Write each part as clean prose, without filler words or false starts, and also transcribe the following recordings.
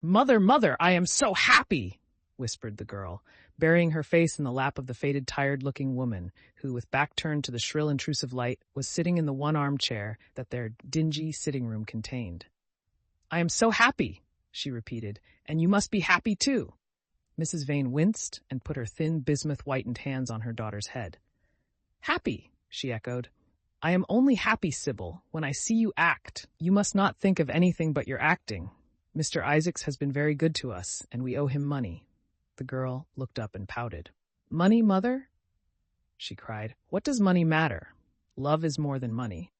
Mother, mother, I am so happy, whispered the girl, burying her face in the lap of the faded, tired-looking woman, who, with back turned to the shrill, intrusive light, was sitting in the one armchair that their dingy sitting room contained. I am so happy, she repeated, and you must be happy too. Mrs. Vane winced and put her thin, bismuth-whitened hands on her daughter's head. Happy, she echoed. I am only happy, Sibyl, when I see you act. You must not think of anything but your acting. Mr. Isaacs has been very good to us, and we owe him money. The girl looked up and pouted. Money, mother? She cried. What does money matter? Love is more than money.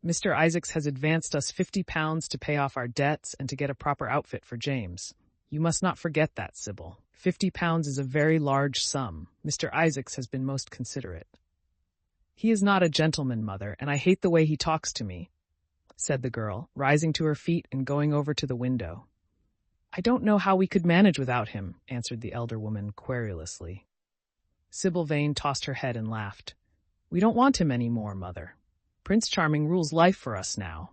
Mr. Isaacs has advanced us £50 to pay off our debts and to get a proper outfit for James. You must not forget that, Sibyl. £50 is a very large sum. Mr. Isaacs has been most considerate. He is not a gentleman, mother, and I hate the way he talks to me, said the girl, rising to her feet and going over to the window. I don't know how we could manage without him, answered the elder woman querulously. Sibyl Vane tossed her head and laughed. We don't want him any more, mother. Prince Charming rules life for us now.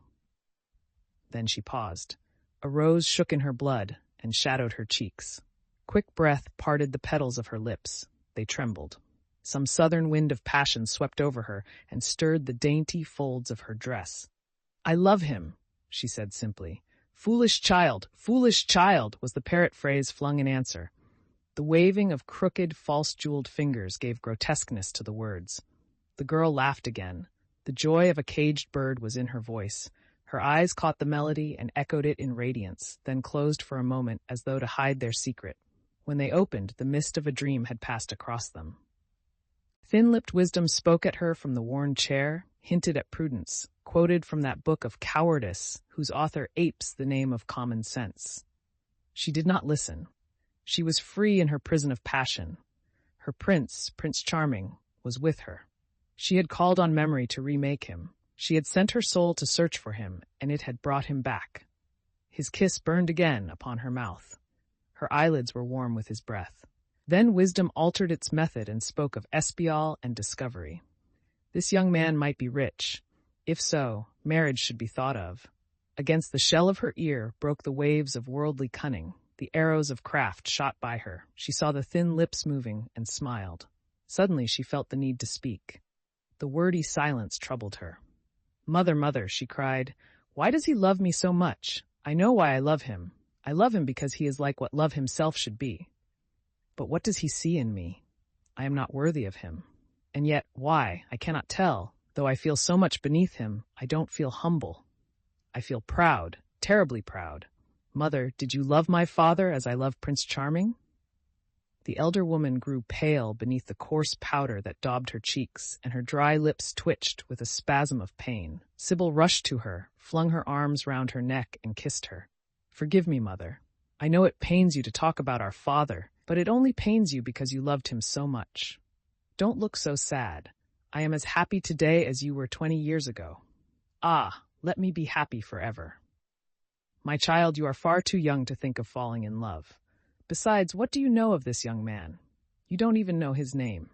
Then she paused. A rose shook in her blood and shadowed her cheeks. Quick breath parted the petals of her lips. They trembled. Some southern wind of passion swept over her and stirred the dainty folds of her dress. I love him, she said simply. Foolish child, was the parrot phrase flung in answer. The waving of crooked, false-jeweled fingers gave grotesqueness to the words. The girl laughed again. The joy of a caged bird was in her voice. Her eyes caught the melody and echoed it in radiance, then closed for a moment as though to hide their secret. When they opened, the mist of a dream had passed across them. Thin-lipped wisdom spoke at her from the worn chair, hinted at prudence, quoted from that book of cowardice whose author apes the name of common sense. She did not listen. She was free in her prison of passion. Her prince, Prince Charming, was with her. She had called on memory to remake him. She had sent her soul to search for him, and it had brought him back. His kiss burned again upon her mouth. Her eyelids were warm with his breath. Then wisdom altered its method and spoke of espial and discovery. This young man might be rich. If so, marriage should be thought of. Against the shell of her ear broke the waves of worldly cunning. The arrows of craft shot by her. She saw the thin lips moving and smiled. Suddenly she felt the need to speak. The wordy silence troubled her. Mother, mother, she cried, why does he love me so much? I know why I love him. I love him because he is like what love himself should be. But what does he see in me? I am not worthy of him. And yet, why? I cannot tell. Though I feel so much beneath him, I don't feel humble. I feel proud, terribly proud. Mother, did you love my father as I love Prince Charming? The elder woman grew pale beneath the coarse powder that daubed her cheeks, and her dry lips twitched with a spasm of pain. Sibyl rushed to her, flung her arms round her neck, and kissed her. Forgive me, mother. I know it pains you to talk about our father, but it only pains you because you loved him so much. Don't look so sad. I am as happy today as you were 20 years ago. Ah, let me be happy forever. My child, you are far too young to think of falling in love. Besides, what do you know of this young man? You don't even know his name.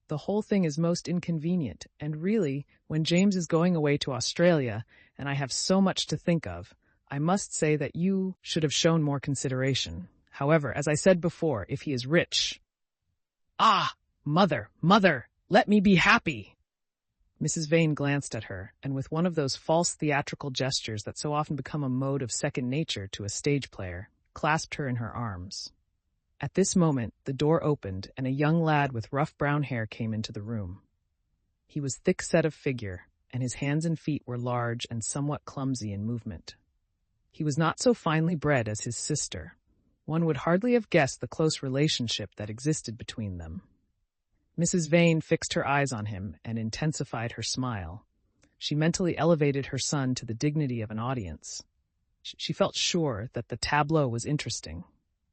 The whole thing is most inconvenient, and really, when James is going away to Australia, and I have so much to think of, I must say that you should have shown more consideration. However, as I said before, if he is rich... Ah! Mother, mother, let me be happy! Mrs. Vane glanced at her, and with one of those false theatrical gestures that so often become a mode of second nature to a stage player, clasped her in her arms. At this moment, the door opened, and a young lad with rough brown hair came into the room. He was thick-set of figure, and his hands and feet were large and somewhat clumsy in movement. He was not so finely bred as his sister. One would hardly have guessed the close relationship that existed between them. Mrs. Vane fixed her eyes on him and intensified her smile. She mentally elevated her son to the dignity of an audience. She felt sure that the tableau was interesting.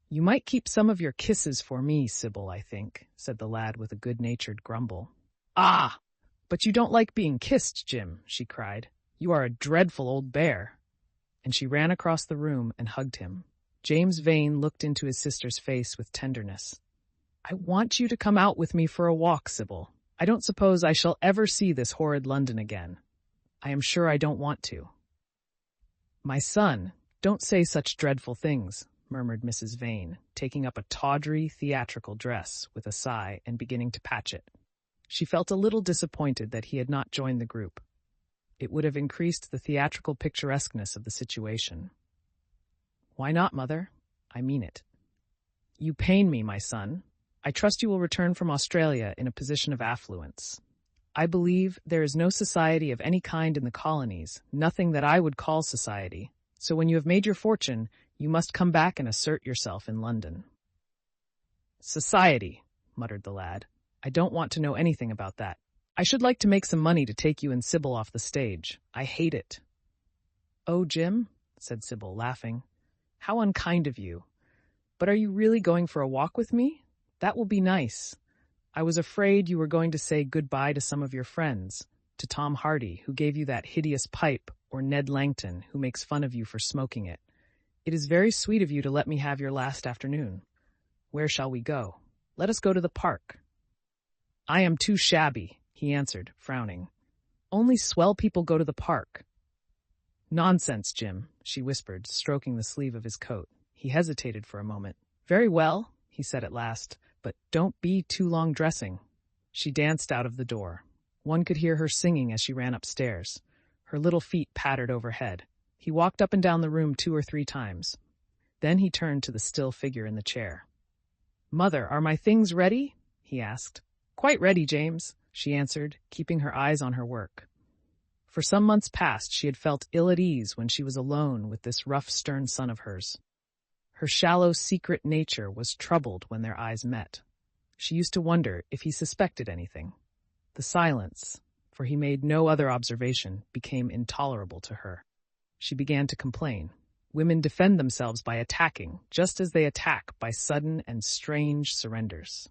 You might keep some of your kisses for me, Sibyl, I think, said the lad with a good-natured grumble. Ah! But you don't like being kissed, Jim, she cried. You are a dreadful old bear. And she ran across the room and hugged him. James Vane looked into his sister's face with tenderness. I want you to come out with me for a walk, Sibyl. I don't suppose I shall ever see this horrid London again. I am sure I don't want to. My son, don't say such dreadful things, murmured Mrs. Vane, taking up a tawdry, theatrical dress with a sigh and beginning to patch it. She felt a little disappointed that he had not joined the group. It would have increased the theatrical picturesqueness of the situation. "Why not, Mother? I mean it." "You pain me, my son. I trust you will return from Australia in a position of affluence. I believe there is no society of any kind in the colonies, nothing that I would call society. So when you have made your fortune, you must come back and assert yourself in London." "Society," muttered the lad. "I don't want to know anything about that. I should like to make some money to take you and Sibyl off the stage. I hate it." "Oh, Jim," said Sibyl, laughing. "How unkind of you. But are you really going for a walk with me? That will be nice. I was afraid you were going to say goodbye to some of your friends, to Tom Hardy, who gave you that hideous pipe, or Ned Langton, who makes fun of you for smoking it. It is very sweet of you to let me have your last afternoon. Where shall we go? Let us go to the park." "I am too shabby," he answered, frowning. "Only swell people go to the park." "Nonsense, Jim," she whispered, stroking the sleeve of his coat. He hesitated for a moment. "Very well," he said at last, "but don't be too long dressing." She danced out of the door. One could hear her singing as she ran upstairs. Her little feet pattered overhead. He walked up and down the room 2 or 3 times. Then he turned to the still figure in the chair. "Mother, are my things ready?" he asked. "Quite ready, James," she answered, keeping her eyes on her work. For some months past, she had felt ill at ease when she was alone with this rough, stern son of hers. Her shallow, secret nature was troubled when their eyes met. She used to wonder if he suspected anything. The silence, for he made no other observation, became intolerable to her. She began to complain. Women defend themselves by attacking, just as they attack by sudden and strange surrenders.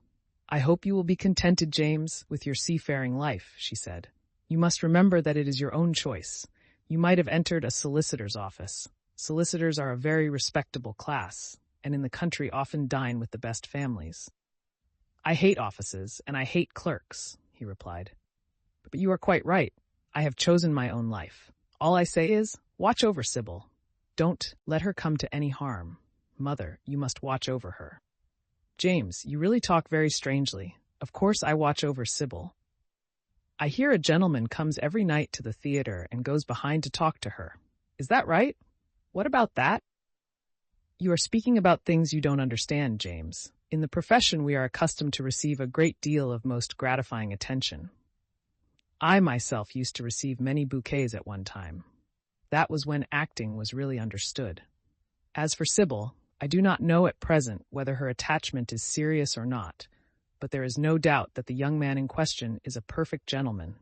"I hope you will be contented, James, with your seafaring life," she said. "You must remember that it is your own choice. You might have entered a solicitor's office. Solicitors are a very respectable class, and in the country often dine with the best families." "I hate offices, and I hate clerks," he replied. "But you are quite right. I have chosen my own life. All I say is, watch over Sibyl. Don't let her come to any harm. Mother, you must watch over her." "James, you really talk very strangely. Of course I watch over Sibyl. I hear a gentleman comes every night to the theater and goes behind to talk to her. Is that right? What about that?" "You are speaking about things you don't understand, James. In the profession we are accustomed to receive a great deal of most gratifying attention. I myself used to receive many bouquets at one time. That was when acting was really understood. As for Sibyl, I do not know at present whether her attachment is serious or not, but there is no doubt that the young man in question is a perfect gentleman.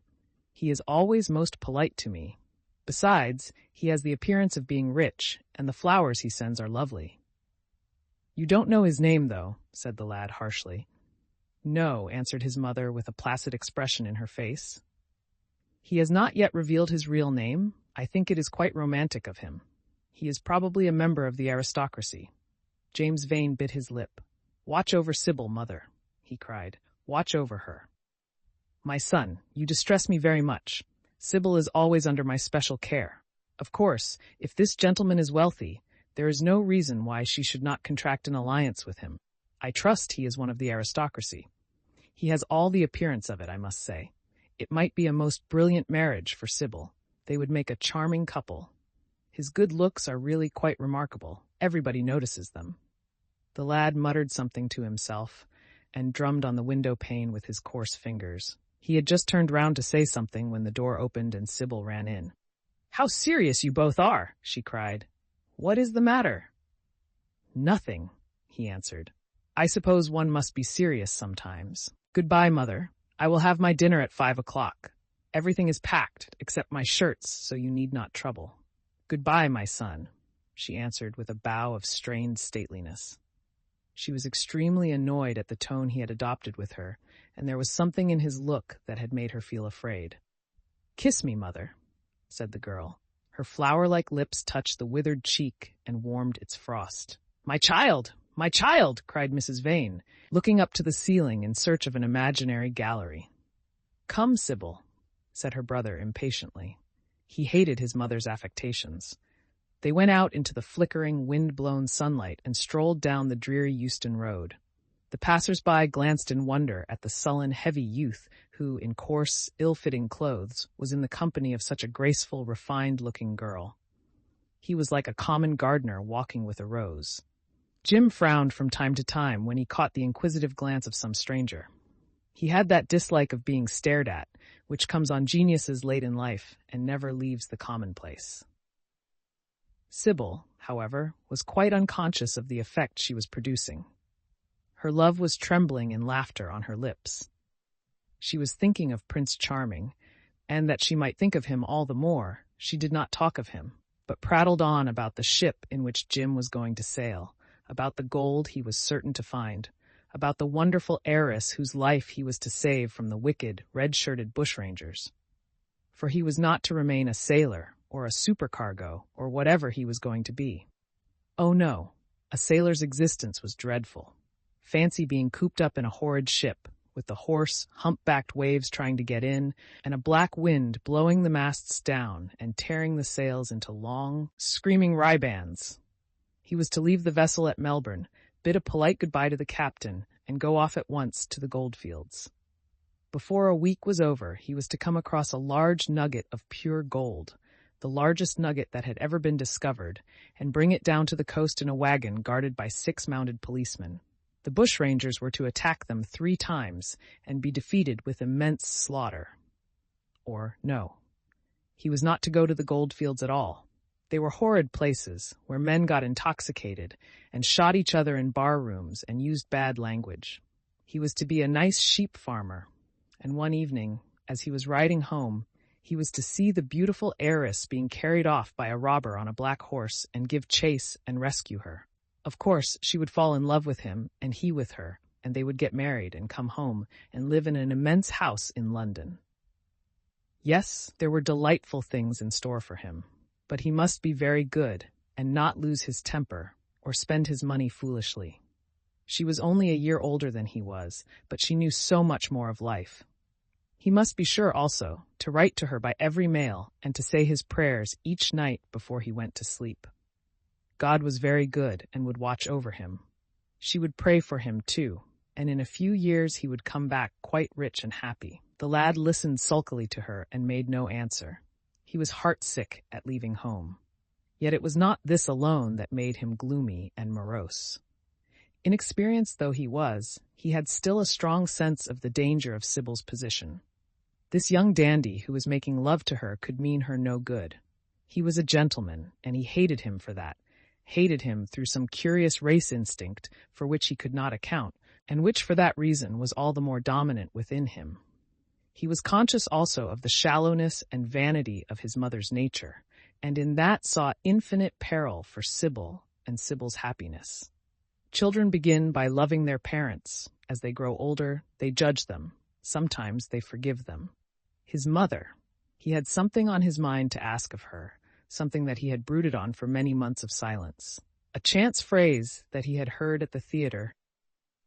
He is always most polite to me. Besides, he has the appearance of being rich, and the flowers he sends are lovely." "You don't know his name, though," said the lad harshly. "No," answered his mother with a placid expression in her face. "He has not yet revealed his real name. I think it is quite romantic of him. He is probably a member of the aristocracy." James Vane bit his lip. "Watch over Sibyl, mother," he cried. "Watch over her." "My son, you distress me very much. Sibyl is always under my special care. Of course, if this gentleman is wealthy, there is no reason why she should not contract an alliance with him. I trust he is one of the aristocracy. He has all the appearance of it, I must say. It might be a most brilliant marriage for Sibyl. They would make a charming couple. His good looks are really quite remarkable. Everybody notices them." The lad muttered something to himself and drummed on the window pane with his coarse fingers. He had just turned round to say something when the door opened and Sibyl ran in. "How serious you both are!" she cried. "What is the matter?" "Nothing," he answered. "I suppose one must be serious sometimes. Goodbye, mother. I will have my dinner at 5 o'clock. Everything is packed, except my shirts, so you need not trouble." "Goodbye, my son," she answered with a bow of strained stateliness. She was extremely annoyed at the tone he had adopted with her, and there was something in his look that had made her feel afraid. "Kiss me, mother," said the girl. Her flower-like lips touched the withered cheek and warmed its frost. "My child! My child!" cried Mrs. Vane, looking up to the ceiling in search of an imaginary gallery. "Come, Sibyl," said her brother impatiently. He hated his mother's affectations. They went out into the flickering, wind-blown sunlight and strolled down the dreary Euston Road. The passers-by glanced in wonder at the sullen, heavy youth who, in coarse, ill-fitting clothes, was in the company of such a graceful, refined-looking girl. He was like a common gardener walking with a rose. Jim frowned from time to time when he caught the inquisitive glance of some stranger. He had that dislike of being stared at, which comes on geniuses late in life and never leaves the commonplace. Sibyl, however, was quite unconscious of the effect she was producing. Her love was trembling in laughter on her lips. She was thinking of Prince Charming, and that she might think of him all the more, she did not talk of him, but prattled on about the ship in which Jim was going to sail, about the gold he was certain to find, about the wonderful heiress whose life he was to save from the wicked, red-shirted bushrangers. For he was not to remain a sailor, or a supercargo, or whatever he was going to be. Oh no, a sailor's existence was dreadful. Fancy being cooped up in a horrid ship, with the hoarse, hump-backed waves trying to get in, and a black wind blowing the masts down and tearing the sails into long, screaming ribands. He was to leave the vessel at Melbourne, bid a polite goodbye to the captain, and go off at once to the goldfields. Before a week was over, he was to come across a large nugget of pure gold, the largest nugget that had ever been discovered, and bring it down to the coast in a wagon guarded by 6 mounted policemen. The bushrangers were to attack them 3 times and be defeated with immense slaughter. Or no, he was not to go to the goldfields at all. They were horrid places where men got intoxicated and shot each other in bar rooms and used bad language. He was to be a nice sheep farmer, and one evening, as he was riding home, he was to see the beautiful heiress being carried off by a robber on a black horse and give chase and rescue her. Of course, she would fall in love with him and he with her, and they would get married and come home and live in an immense house in London. Yes, there were delightful things in store for him, but he must be very good and not lose his temper or spend his money foolishly. She was only a year older than he was, but she knew so much more of life. He must be sure also to write to her by every mail and to say his prayers each night before he went to sleep. God was very good and would watch over him. She would pray for him too, and in a few years he would come back quite rich and happy. The lad listened sulkily to her and made no answer. He was heartsick at leaving home. Yet it was not this alone that made him gloomy and morose. Inexperienced though he was, he had still a strong sense of the danger of Sibyl's position. This young dandy who was making love to her could mean her no good. He was a gentleman, and he hated him for that, hated him through some curious race instinct for which he could not account, and which for that reason was all the more dominant within him. He was conscious also of the shallowness and vanity of his mother's nature, and in that saw infinite peril for Sibyl and Sibyl's happiness. Children begin by loving their parents. As they grow older, they judge them. Sometimes they forgive them. His mother, he had something on his mind to ask of her, something that he had brooded on for many months of silence. A chance phrase that he had heard at the theater,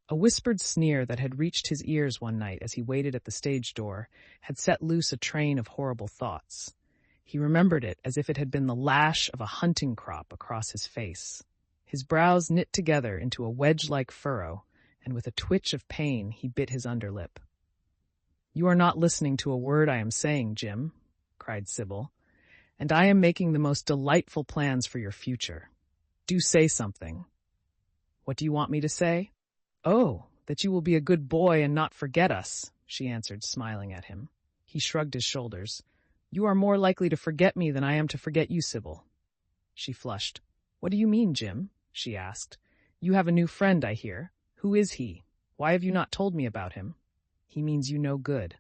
a whispered sneer that had reached his ears one night as he waited at the stage door, had set loose a train of horrible thoughts. He remembered it as if it had been the lash of a hunting crop across his face. His brows knit together into a wedge-like furrow, and with a twitch of pain he bit his underlip. "You are not listening to a word I am saying, Jim," cried Sibyl, "and I am making the most delightful plans for your future. Do say something." "What do you want me to say?" "Oh, that you will be a good boy and not forget us," she answered, smiling at him. He shrugged his shoulders. "You are more likely to forget me than I am to forget you, Sibyl." She flushed. "What do you mean, Jim?" she asked. "You have a new friend, I hear. Who is he? Why have you not told me about him?" "He means you no good."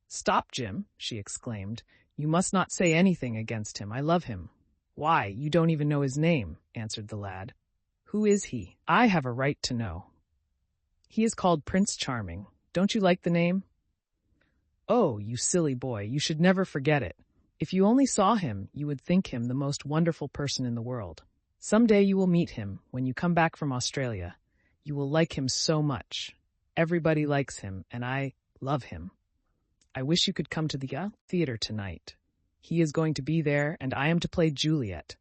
"Stop, Jim," she exclaimed. "You must not say anything against him. I love him." "Why, you don't even know his name," answered the lad. "Who is he? I have a right to know." "He is called Prince Charming. Don't you like the name?" "Oh, you silly boy, you should never forget it. If you only saw him, you would think him the most wonderful person in the world. Some day you will meet him when you come back from Australia. You will like him so much. Everybody likes him, and I love him. I wish you could come to the theater tonight. He is going to be there, and I am to play Juliet.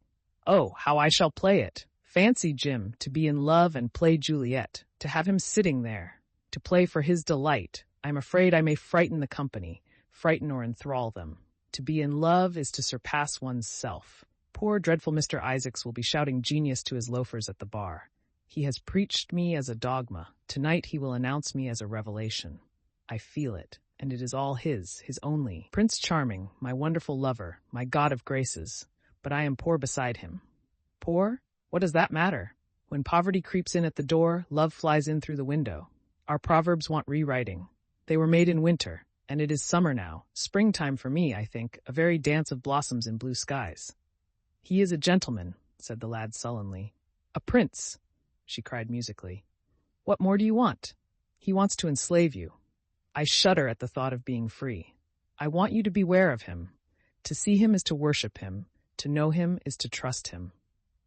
Oh, how I shall play it! Fancy Jim to be in love and play Juliet, to have him sitting there, to play for his delight. I'm afraid I may frighten the company, frighten or enthrall them. To be in love is to surpass one's self. Poor dreadful Mr. Isaacs will be shouting genius to his loafers at the bar. He has preached me as a dogma. Tonight he will announce me as a revelation. I feel it, and it is all his only. Prince Charming, my wonderful lover, my god of graces. But I am poor beside him. Poor? What does that matter? When poverty creeps in at the door, love flies in through the window. Our proverbs want rewriting. They were made in winter, and it is summer now. Springtime for me, I think, a very dance of blossoms in blue skies. He is a gentleman, said the lad sullenly. A prince, she cried musically. What more do you want? He wants to enslave you. I shudder at the thought of being free. I want you to beware of him. To see him is to worship him. To know him is to trust him.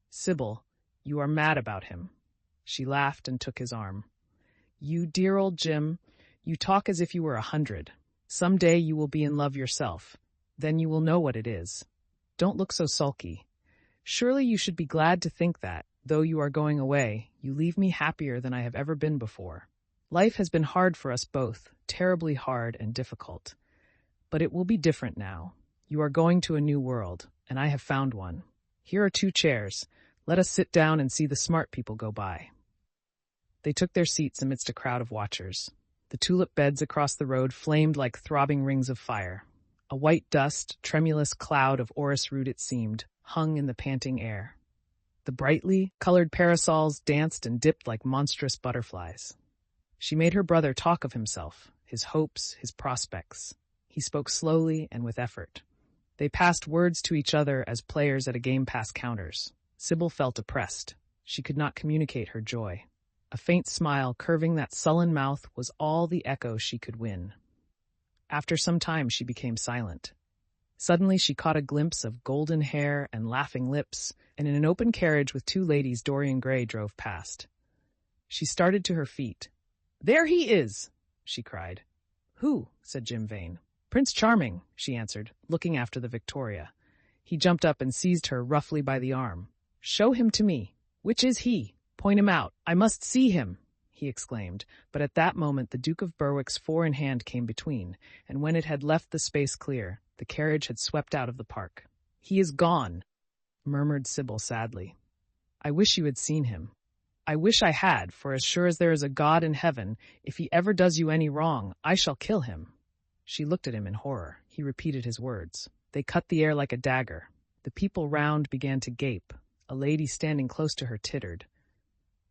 Sibyl, you are mad about him. She laughed and took his arm. You dear old Jim, you talk as if you were 100. Some day you will be in love yourself. Then you will know what it is. Don't look so sulky. Surely you should be glad to think that, though you are going away, you leave me happier than I have ever been before. Life has been hard for us both, terribly hard and difficult. But it will be different now. You are going to a new world, and I have found one. Here are 2 chairs. Let us sit down and see the smart people go by. They took their seats amidst a crowd of watchers. The tulip beds across the road flamed like throbbing rings of fire. A white dust, tremulous cloud of orris root it seemed, hung in the panting air. The brightly colored parasols danced and dipped like monstrous butterflies. She made her brother talk of himself, his hopes, his prospects. He spoke slowly and with effort. They passed words to each other as players at a game pass counters. Sibyl felt oppressed. She could not communicate her joy. A faint smile curving that sullen mouth was all the echo she could win. After some time she became silent. Suddenly she caught a glimpse of golden hair and laughing lips, and in an open carriage with 2 ladies Dorian Gray drove past. She started to her feet. There he is, she cried. Who? Said Jim Vane. Prince Charming, she answered, looking after the Victoria. He jumped up and seized her roughly by the arm. Show him to me. Which is he? Point him out. I must see him, he exclaimed, but at that moment the Duke of Berwick's 4-in-hand came between, and when it had left the space clear, the carriage had swept out of the park. He is gone, murmured Sibyl sadly. I wish you had seen him. I wish I had, for as sure as there is a God in heaven, if he ever does you any wrong, I shall kill him. She looked at him in horror. He repeated his words. They cut the air like a dagger. The people round began to gape. A lady standing close to her tittered.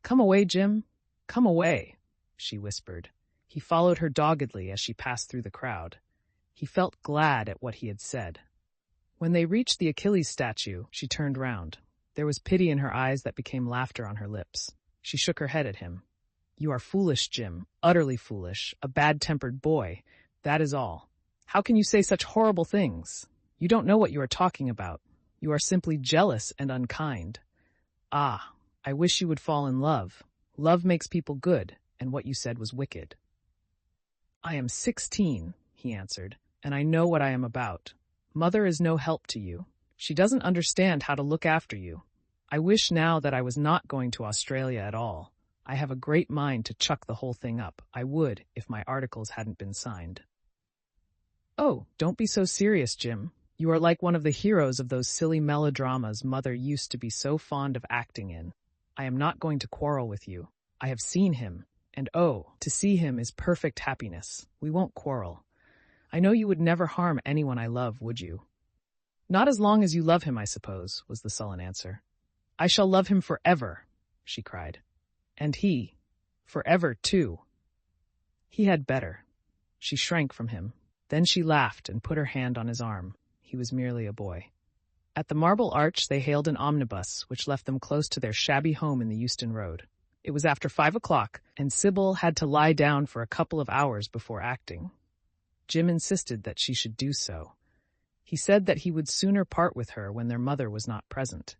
Come away, Jim. Come away, she whispered. He followed her doggedly as she passed through the crowd. He felt glad at what he had said. When they reached the Achilles statue, she turned round. There was pity in her eyes that became laughter on her lips. She shook her head at him. You are foolish, Jim, utterly foolish, a bad-tempered boy. That is all. How can you say such horrible things? You don't know what you are talking about. You are simply jealous and unkind. Ah, I wish you would fall in love. Love makes people good, and what you said was wicked. I am 16, he answered, and I know what I am about. Mother is no help to you. She doesn't understand how to look after you. I wish now that I was not going to Australia at all. I have a great mind to chuck the whole thing up. I would, if my articles hadn't been signed. Oh, don't be so serious, Jim. You are like one of the heroes of those silly melodramas Mother used to be so fond of acting in. I am not going to quarrel with you. I have seen him, and oh, to see him is perfect happiness. We won't quarrel. I know you would never harm anyone I love, would you? Not as long as you love him, I suppose, was the sullen answer. I shall love him forever, she cried. And he, forever too. He had better. She shrank from him. Then she laughed and put her hand on his arm. He was merely a boy. At the Marble Arch they hailed an omnibus, which left them close to their shabby home in the Euston Road. It was after 5 o'clock, and Sibyl had to lie down for a couple of hours before acting. Jim insisted that she should do so. He said that he would sooner part with her when their mother was not present.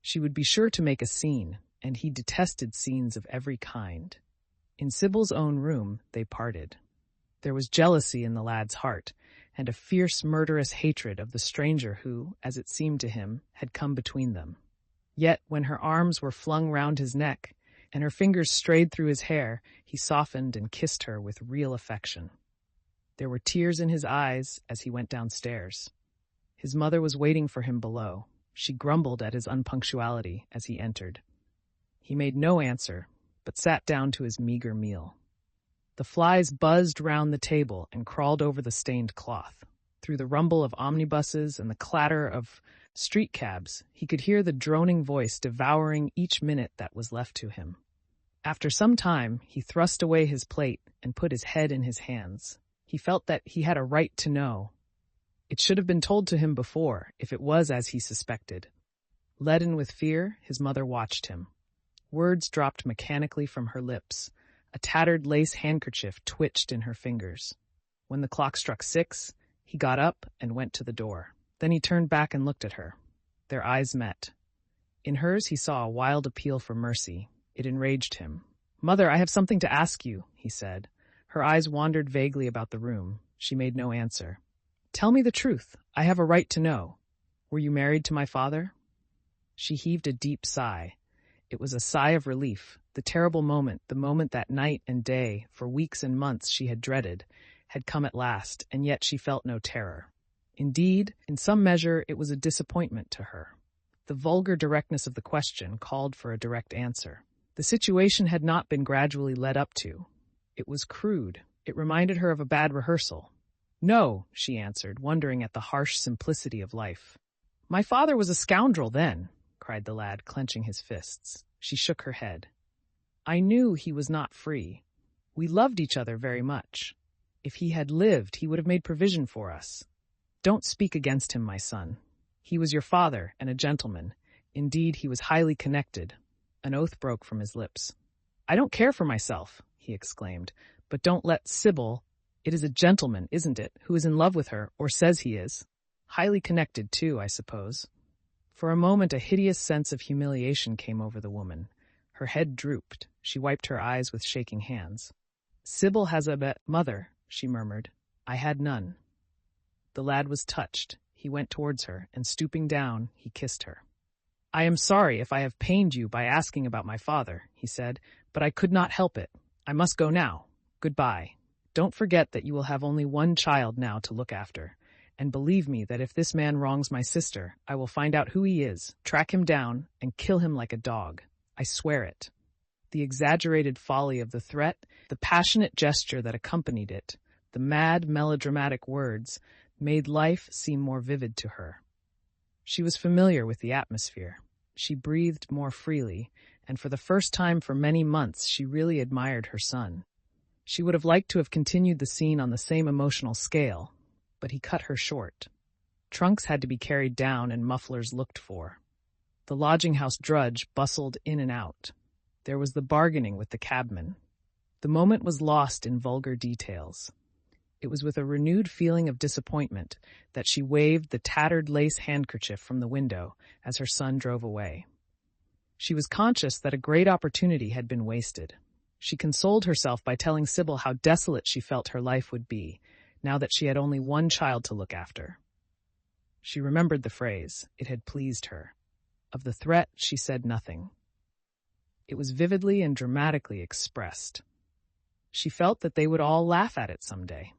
She would be sure to make a scene, and he detested scenes of every kind. In Sibyl's own room they parted. There was jealousy in the lad's heart, and a fierce, murderous hatred of the stranger who, as it seemed to him, had come between them. Yet, when her arms were flung round his neck and her fingers strayed through his hair, he softened and kissed her with real affection. There were tears in his eyes as he went downstairs. His mother was waiting for him below. She grumbled at his unpunctuality as he entered. He made no answer, but sat down to his meager meal. The flies buzzed round the table and crawled over the stained cloth. Through the rumble of omnibuses and the clatter of street cabs, he could hear the droning voice devouring each minute that was left to him. After some time, he thrust away his plate and put his head in his hands. He felt that he had a right to know. It should have been told to him before, if it was as he suspected. Leaden with fear, his mother watched him. Words dropped mechanically from her lips. A tattered lace handkerchief twitched in her fingers. When the clock struck 6, he got up and went to the door. Then he turned back and looked at her. Their eyes met. In hers he saw a wild appeal for mercy. It enraged him. "Mother, I have something to ask you," he said. Her eyes wandered vaguely about the room. She made no answer. "Tell me the truth. I have a right to know. Were you married to my father?" She heaved a deep sigh. It was a sigh of relief. The terrible moment, the moment that night and day, for weeks and months she had dreaded, had come at last, and yet she felt no terror. Indeed, in some measure, it was a disappointment to her. The vulgar directness of the question called for a direct answer. The situation had not been gradually led up to. It was crude. It reminded her of a bad rehearsal. "No," she answered, wondering at the harsh simplicity of life. "My father was a scoundrel then," cried the lad, clenching his fists. She shook her head. "I knew he was not free. We loved each other very much. If he had lived, he would have made provision for us. Don't speak against him, my son. He was your father and a gentleman. Indeed, he was highly connected." An oath broke from his lips. "I don't care for myself," he exclaimed, "but don't let Sibyl— It is a gentleman, isn't it, who is in love with her, or says he is? Highly connected, too, I suppose." For a moment a hideous sense of humiliation came over the woman. Her head drooped. She wiped her eyes with shaking hands. "Sibyl has a mother," she murmured. "I had none." The lad was touched. He went towards her, and stooping down, he kissed her. "I am sorry if I have pained you by asking about my father," he said, "but I could not help it. I must go now. Goodbye. Don't forget that you will have only one child now to look after. And believe me that if this man wrongs my sister, I will find out who he is, track him down, and kill him like a dog. I swear it." The exaggerated folly of the threat, the passionate gesture that accompanied it, the mad, melodramatic words, made life seem more vivid to her. She was familiar with the atmosphere. She breathed more freely, and for the first time for many months she really admired her son. She would have liked to have continued the scene on the same emotional scale, but he cut her short. Trunks had to be carried down and mufflers looked for. The lodging-house drudge bustled in and out. There was the bargaining with the cabman. The moment was lost in vulgar details. It was with a renewed feeling of disappointment that she waved the tattered lace handkerchief from the window as her son drove away. She was conscious that a great opportunity had been wasted. She consoled herself by telling Sibyl how desolate she felt her life would be, now that she had only one child to look after. She remembered the phrase. It had pleased her. Of the threat, she said nothing. It was vividly and dramatically expressed. She felt that they would all laugh at it someday.